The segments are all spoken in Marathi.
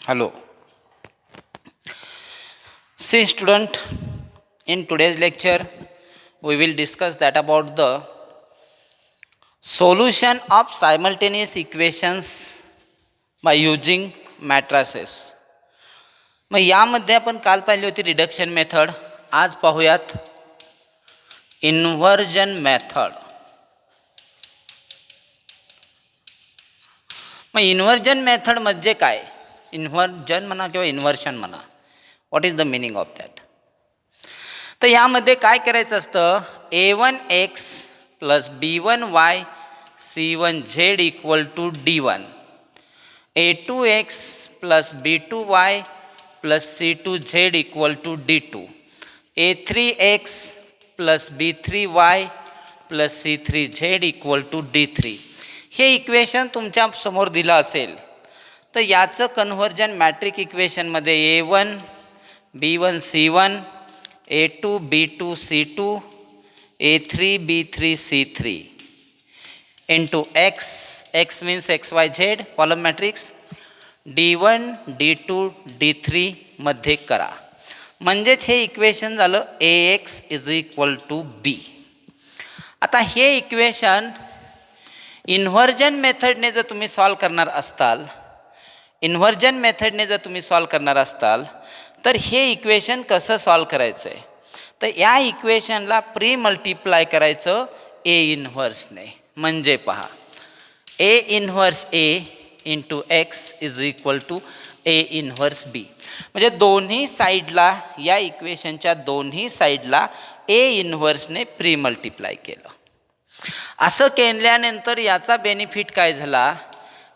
Hello. See student, in today's lecture we will discuss that about the solution of simultaneous equations by using matrices. मग यामध्ये आपण काल पाहिली होती रिडक्शन मेथड. आज पाहूयात इन्व्हर्जन मेथड. मग इन्व्हर्जन मेथड म्हणजे काय? इन्व्हर्जन म्हणा किंवा इन्व्हर्शन म्हणा, what is the meaning of that? तर यामध्ये काय करायचं असतं, a1x plus b1y c1z equal to d1, a2x plus b2y plus c2z equal to d2, a3x plus b3y plus c3z equal to d3. हे इक्वेशन तुमच्या समोर दिलं असेल तर याचं कन्व्हर्जन मॅट्रिक इक्वेशनमध्ये a1 b1 c1 a2 b2 c2 a3 b3 c3 into x means xyz column matrix d1 d2 d3 मध्ये करा. म्हणजेच हे इक्वेशन झालं ax is equal to b. आता हे इक्वेशन इन्व्हर्जन मेथडने जर तुम्ही सॉल्व करणार असताल तर हे इक्वेशन कसं सॉल्व करायचं आहे, तर या इक्वेशनला प्री मल्टिप्लाय करायचं ए इन्व्हर्सने. म्हणजे पहा, A inverse A into X is equal to A inverse B. म्हणजे दोन्ही साईडला, या इक्वेशनच्या दोन्ही साईडला ए इन्व्हर्सने प्री मल्टिप्लाय केलं. असं केल्यानंतर याचा बेनिफिट काय झाला,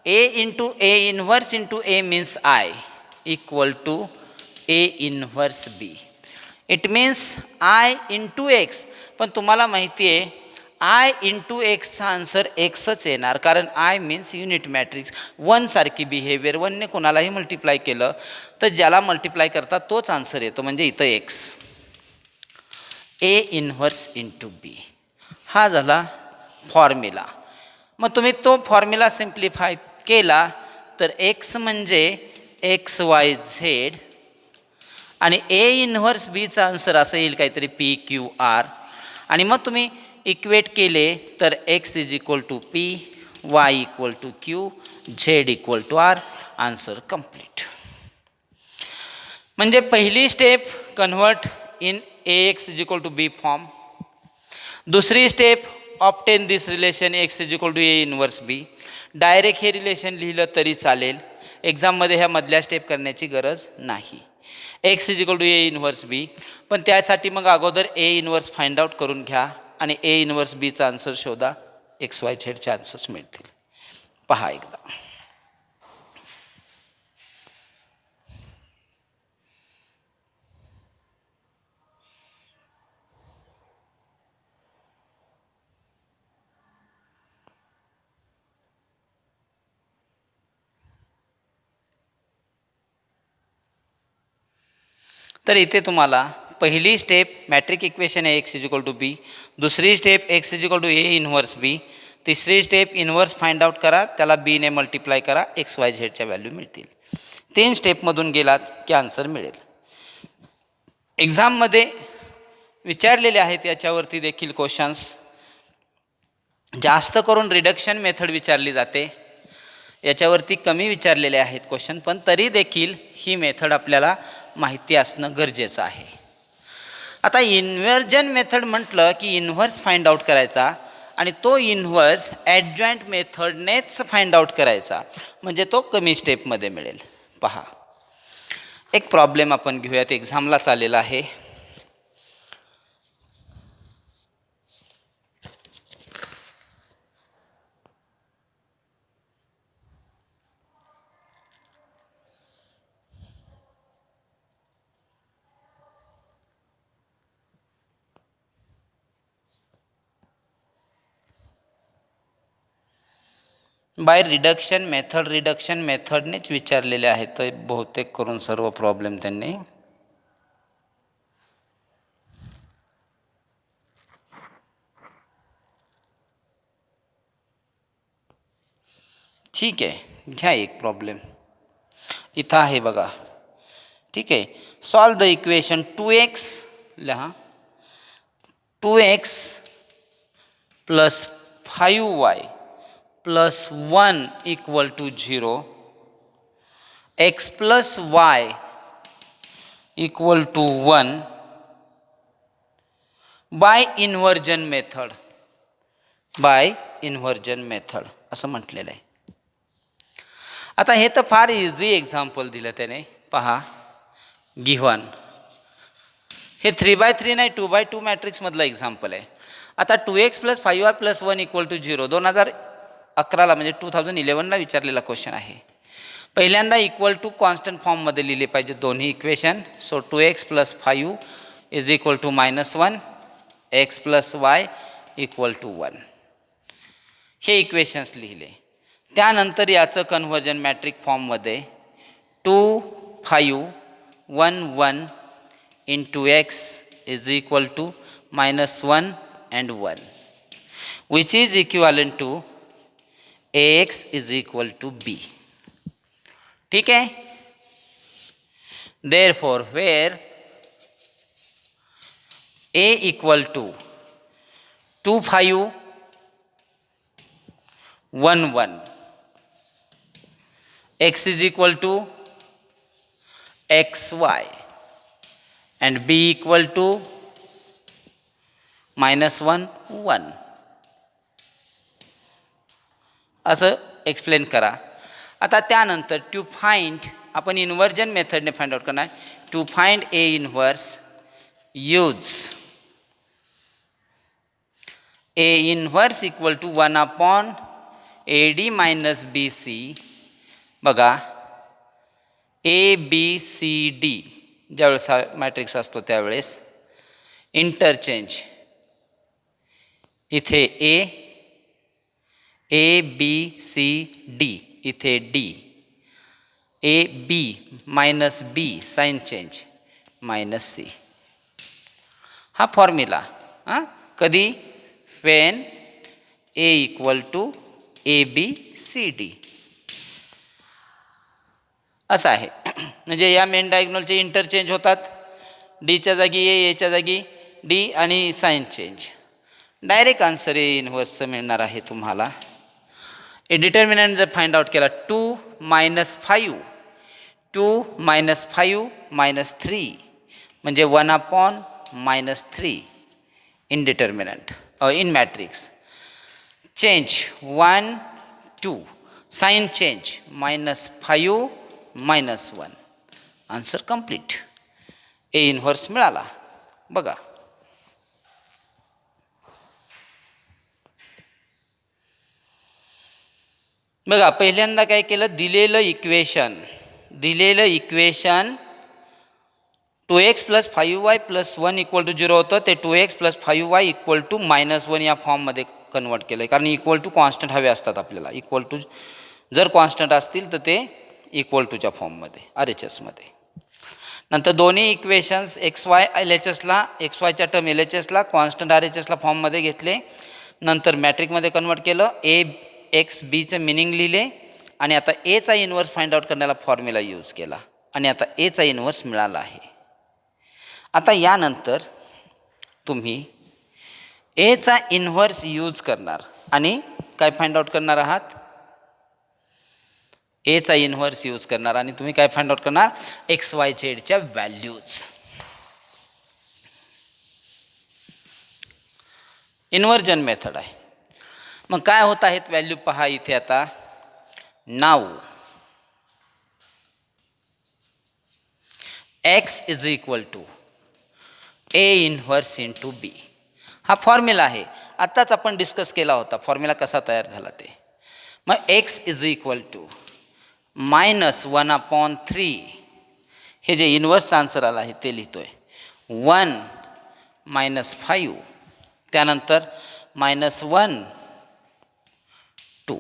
A into A inverse into A means I equal to A inverse B. It means I into X. पण तुम्हाला माहिती आहे आय इंटू एक्सचा आन्सर एक्सच येणार, कारण I means unit matrix, one सारखी बिहेवियर. वनने कोणालाही मल्टिप्लाय केलं तर ज्याला मल्टिप्लाय करतात तोच आन्सर येतो. म्हणजे इथं एक्स, ए इन्व्हर्स इंटू बी हा झाला फॉर्म्युला. मग तुम्ही तो फॉर्म्युला सिम्प्लिफाय केला तर एक्स म्हणजे एक्स वाय झेड आणि ए इन्व्हर्स बीचा आन्सर असं येईल काहीतरी पी क्यू आर. आणि मग तुम्ही इक्वेट केले तर X is equal to P, Y equal to Q, Z equal to R. Answer complete. म्हणजे पहिली step convert in A X is equal to B form. दुसरी step obtain this relation X is equal to A inverse B. Direct हे रिलेशन लिहिलं तरी चालेल, एक्झाममध्ये ह्या मधल्या स्टेप करण्याची गरज नाही. X is equal to A inverse B. पण त्यासाठी मग अगोदर ए इन्व्हर्स फाइंड आउट करून घ्या आणि ए इन्व्हर्स बीचा आन्सर शोधा. एक्स वाय झेडचे आन्सर्स मिळतील. पहा एकदा. तर इथे तुम्हाला पहिली स्टेप मॅट्रिक इक्वेशन आहे X is equal to B, दुसरी step X is equal to A inverse B, तिसरी स्टेप इन्व्हर्स फाइंड आउट करा, त्याला बीने मल्टिप्लाय करा, एक्स वाय झेडच्या व्हॅल्यू मिळतील. 3 स्टेपमधून गेलात की आन्सर मिळेल. एक्झाममध्ये विचारलेले आहेत याच्यावरती देखील क्वेश्चन्स. जास्त करून रिडक्शन मेथड विचारली जाते, याच्यावरती कमी विचारलेले आहेत क्वेश्चन, पण तरी देखील ही मेथड आपल्याला माहिती असणं गरजेचं आहे. आता इन्व्हर्जन मेथड म्हटलं की इन्व्हर्स फाइंड आउट करायचा आणि तो इन्व्हर्स ॲडजॉइंट मेथडनेच फाइंड आउट करायचा, म्हणजे तो कमी स्टेपमध्ये मिळेल. पहा एक प्रॉब्लेम आपण घेऊयात, एक्झामला चाललेला आहे. बाय रिडक्शन मेथडनेच विचारलेले आहेत बहुतेक करून सर्व प्रॉब्लेम त्यांनी. ठीक आहे, घ्या एक प्रॉब्लेम. इथं आहे बघा. ठीक आहे. सॉल्व द इक्वेशन 2x लिहा. 2x plus 5y plus 1 equal to 0. x plus y equal to 1 by inversion method. By inversion method असं म्हटलेलं आहे. आता हे तर फार इझी एक्झाम्पल दिलं त्याने. पहा गिव्हन हे 3x3 नाही 2x2 मॅट्रिक्समधलं एक्झाम्पल आहे. आता 2x plus 5y plus 1 equal to 0 2011ला म्हणजे 2011ला विचारलेला क्वेश्चन आहे. पहिल्यांदा इक्वल टू कॉन्स्टंट फॉर्ममध्ये लिहिले पाहिजे दोन्ही equation. So 2x plus 5 is equal to -1, x plus y equal to 1. हे इक्वेशन्स लिहिले. त्यानंतर याचं कन्व्हर्जन मॅट्रिक फॉर्ममध्ये 2, 5, 1, 1 into x is equal to -1 and 1 which is equivalent to ax is equal to b. ठीक है. Therefore where a equal to 2, 5, 1, 1, x is equal to xy and b equal to -1, 1 असं एक्सप्लेन करा. आता त्यानंतर टू फाइंड आपण इन्व्हर्जन मेथडने फाइंड आउट करणार. To find A inverse use A inverse equal to 1/AD minus BC. बघा ABCD ज्यावेळेस हा मॅट्रिक्स असतो त्यावेळेस इंटरचेंज इथे ABCD इथे D, AB minus B sign change -C. हा फॉर्म्युला कधी when A equal to ABCD असं आहे. म्हणजे या मेन डायगोनलचे इंटरचेंज होतात. डीच्या जागी एच्या जागी D आणि साइन चेंज. डायरेक्ट आन्सर ए इन्व्हर्सचं मिळणार आहे तुम्हाला. ए डिटर्मिनंट जर फाइंड आउट केला 2 - 5, 2 - 5 -3 म्हणजे 1/-3 in determinant in matrix. Change 1, 2 sign change -5 -1. Answer complete. A inverse मिळाला. बघा बघा पहिल्यांदा काय केलं. दिलेलं equation 2x plus 5y plus 1 equal to 0 होतं. ते 2x plus 5y equal to -1 या फॉर्ममध्ये कन्वर्ट केलं आहे. कारण इक्वल टू कॉन्स्टंट हवे असतात आपल्याला. इक्वल टू जर कॉन्स्टंट असतील तर ते इक्वल टूच्या फॉर्ममध्ये RHSमध्ये. नंतर दोन्ही इक्वेशन्स XY LHSला XYच्या टर्म LHSला कॉन्स्टंट RHSला फॉर्ममध्ये घेतले. नंतर मॅट्रिकमध्ये कन्वर्ट केलं. AXBचं मिनिंग लिहिले आणि आता एचा इन्व्हर्स फाइंड आउट करण्याला फॉर्म्युला यूज केला आणि आता एचा इन्व्हर्स मिळाला आहे. आता यानंतर तुम्ही एचा इन्व्हर्स यूज करणार आणि काय फाइंड आउट करणार आहात. एचा इन्व्हर्स यूज करणार आणि तुम्ही काय फाइंड आउट करणार. XYZच्या व्हॅल्यूज. इन्व्हर्जन मेथड आहे. मग काय होत आहेत व्हॅल्यू पहा इथे. आता now x is equal to A inverse into B. हा फॉर्म्युला आहे. आत्ताच आपण डिस्कस केला होता फॉर्म्युला कसा तयार झाला ते. मग x इज इक्वल टू -1/3 हे जे इन्व्हर्सचा आन्सर आला आहे ते लिहितोय. 1 - 5 त्यानंतर -1, 2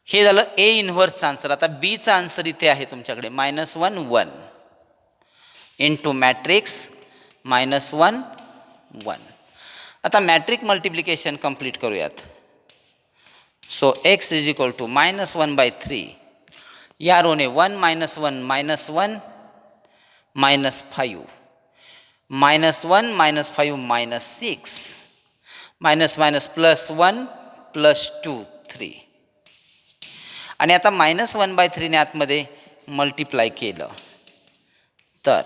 हे झालं ए इन्व्हर्सचा आन्सर. आता बीचा आन्सर इथे आहे तुमच्याकडे -1, 1 इंटू मॅट्रिक्स -1, 1. आता मॅट्रिक मल्टिप्लिकेशन कंप्लीट करूयात. So x is equal to -1/3 या रोने 1 -1 -1 -5 -1 -5 -6 मायनस मायनस +1 +2 3 आणि आता -1/3ने आतमध्ये मल्टिप्लाय केलं तर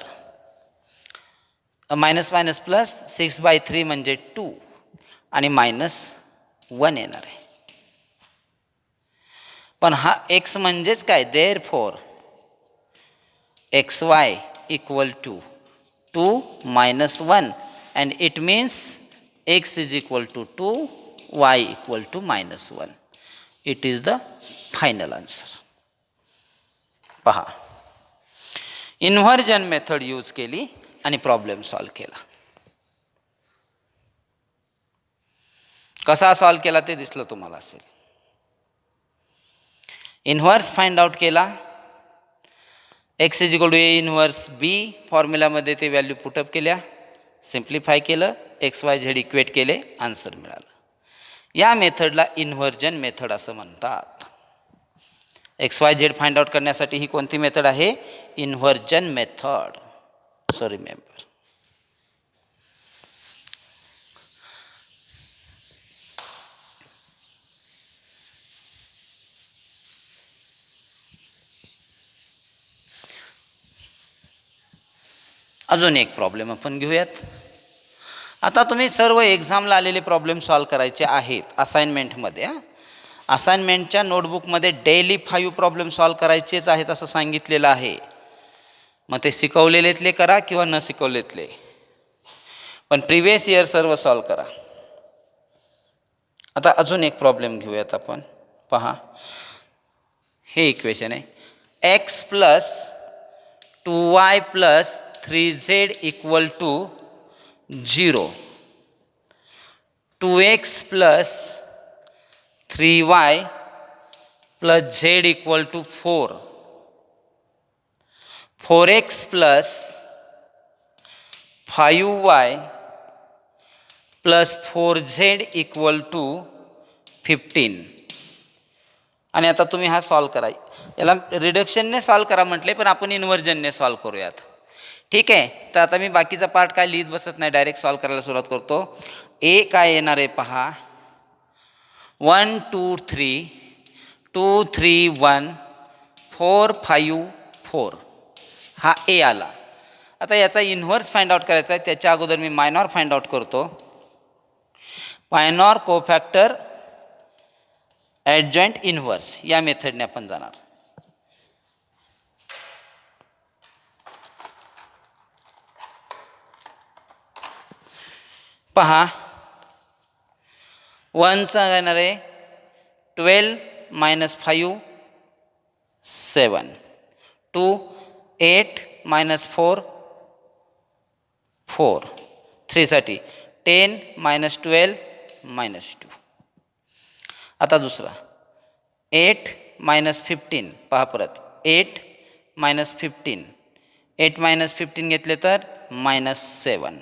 मायनस मायनस प्लस 6/3 म्हणजे 2 आणि -1 येणार आहे. पण हा x म्हणजेच काय, therefore xy equal to 2 - 1 and it means x is equal to 2 y equal to -1. It is the final answer. पहा, इन्व्हर्जन मेथड यूज केली आणि प्रॉब्लेम सॉल्व केला. कसा सॉल्व केला ते दिसलं तुम्हाला असेल. इन्व्हर्स फाइंड आउट केला. x is equal to a inverse b फॉर्म्युलामध्ये ते व्हॅल्यू पुटअप केल्या, सिम्प्लिफाय केलं, XYZ इक्वेट केले, आन्सर मिळालं. या मेथडला इन्व्हर्जन मेथड असं म्हणतात. XYZ फाइंड आउट करण्यासाठी ही कोणती मेथड आहे, इन्व्हर्जन मेथड. So remember. अजून एक प्रॉब्लेम आपण घेऊयात. आता तुम्ही सर्व एक्झामला आलेले प्रॉब्लेम सॉल्व करायचे आहेत असाइनमेंटमध्ये. असाइनमेंटच्या नोटबुकमध्ये डेली 5 प्रॉब्लेम सॉल्व करायचेच आहेत असं सांगितलेलं आहे. मग ते शिकवलेलेतले करा किंवा न शिकवलेतले, पण प्रिवियस इयर सर्व सॉल्व करा. आता अजून एक प्रॉब्लेम घेऊयात आपण. पहा, हे इक्वेशन आहे, x + 2y + 3z equal to 0, 2x + 3y + z equal to 4, 4x + 5y + 4z equal to 15. आणि आता तुम्ही हा सॉल्व करा. याला रिडक्शनने सॉल्व करा म्हटले, पण आपण इन्व्हर्जनने सॉल्व करूयात. ठीक आहे. तर आता मी बाकीचा पार्ट काय लिहित बसत नाही, डायरेक्ट सॉल्व करायला सुरुवात करतो. ए काय येणार आहे पहा, 1 2 3 2 3 1 4 5 4, हा ए आला. आता याचा इन्व्हर्स फाइंड आउट करायचा आहे. त्याच्या अगोदर मी मायनॉर फाइंड आउट करतो. मायनॉर कोफॅक्टर ॲडजॉइंट इन्व्हर्स या मेथडने आपण जाणार. पहा, 1चा येणार आहे 12 - 5 7, 2 8 - 4 4, 3 साठी 10 - 12 -2. आता दुसरा 8 - 15. पहा परत 8 - 15, 8 - 15 घेतले तर -7.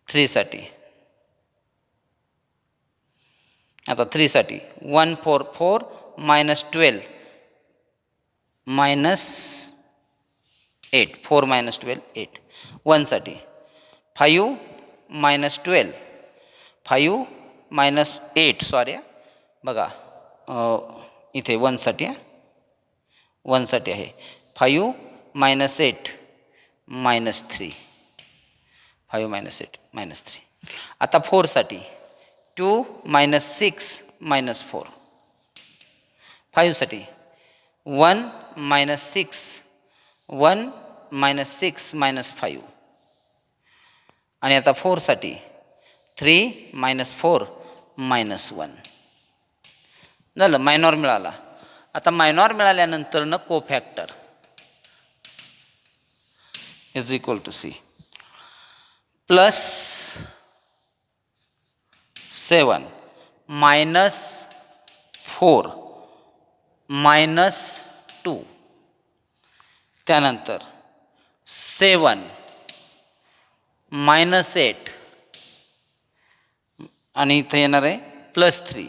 3 साठी, आता 3 साठी 1 4 4 -12 -8, 4 - 12 8. 1 साठी 5 - 12 5 -8, सॉरी बघा इथे 1 साठी 1 साठी आहे 5 - 8 -3, 5 - 8 -3. आता 4 साठी 2 - 6 -4. 5 साठी 1 - 6 1 - 6 -5. आणि आता 4 साठी 3 - 4 -1. झालं, मायनॉर मिळाला. आता मायनॉर मिळाल्यानंतर कोफॅक्टर इज इक्वल टू सी +7 -4 -2, त्यानंतर 7 -8 आणि इथे येणार आहे +3,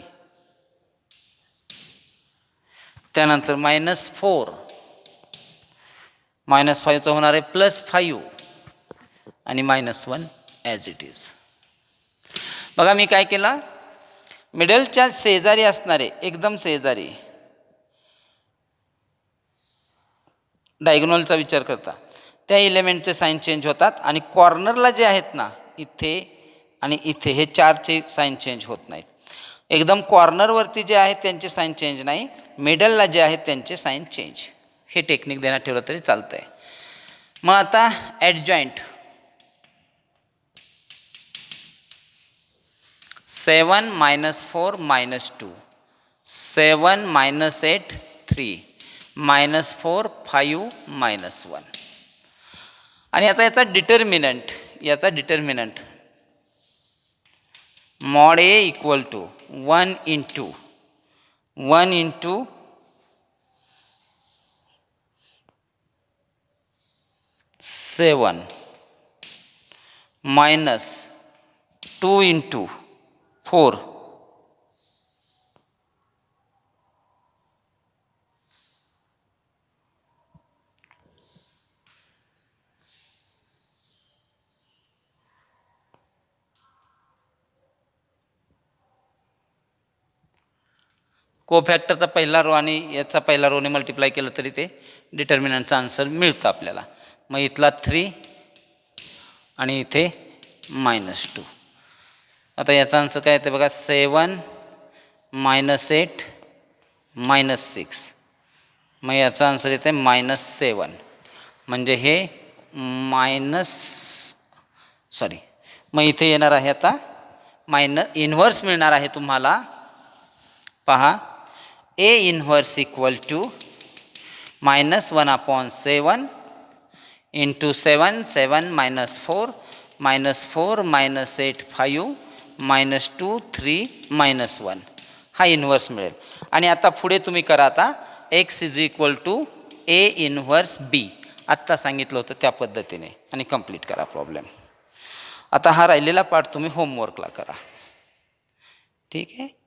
त्यानंतर -4, -5चं होणार आहे +5 आणि -1 ॲज इट इज. बघा मी काय केलं, मिडलच्या शेजारी असणारे एकदम शेजारी डायगोनलचा विचार करता त्या इलेमेंटचे साईन चेंज होतात आणि कॉर्नरला जे आहेत ना इथे आणि इथे हे 4चे साईन चेंज होत नाहीत. एकदम कॉर्नरवरती जे आहेत त्यांचे साईन चेंज नाही, मिडलला जे आहेत त्यांचे साईन चेंज. हे टेक्निक देण्यात ठेवलं तरी चालतं आहे. मग आता ॲडजॉईंट 7 -4 -2, 7 -8 3, -4 5 -1. आणि आता याचा determinant mod A equal to 1 into 7 minus 2 into 4 कोफॅक्टरचा पहिला रो आणि याचा पहिला रोने मल्टिप्लाय केलं तरी ते डिटर्मिनंटचा आन्सर मिळतं आपल्याला. मग इथला 3 आणि इथे -2. आता याचा आन्सर काय येते बघा, 7 -8 -6. मग याचा आन्सर येते -7. म्हणजे हे मग इथे येणार आहे आता इन्व्हर्स मिळणार आहे तुम्हाला. पहा, A inverse equal to -1/7 into 7 7 -4 -4 -8 5 -2 3 -1 हा इन्व्हर्स मिळेल. आणि आता पुढे तुम्ही करा आता x = A इन्व्हर्स B. आत्ता सांगितलं होतं त्या पद्धतीने आणि कंप्लीट करा प्रॉब्लेम. आता हा राहिलेला पार्ट तुम्ही होमवर्कला करा. ठीक आहे.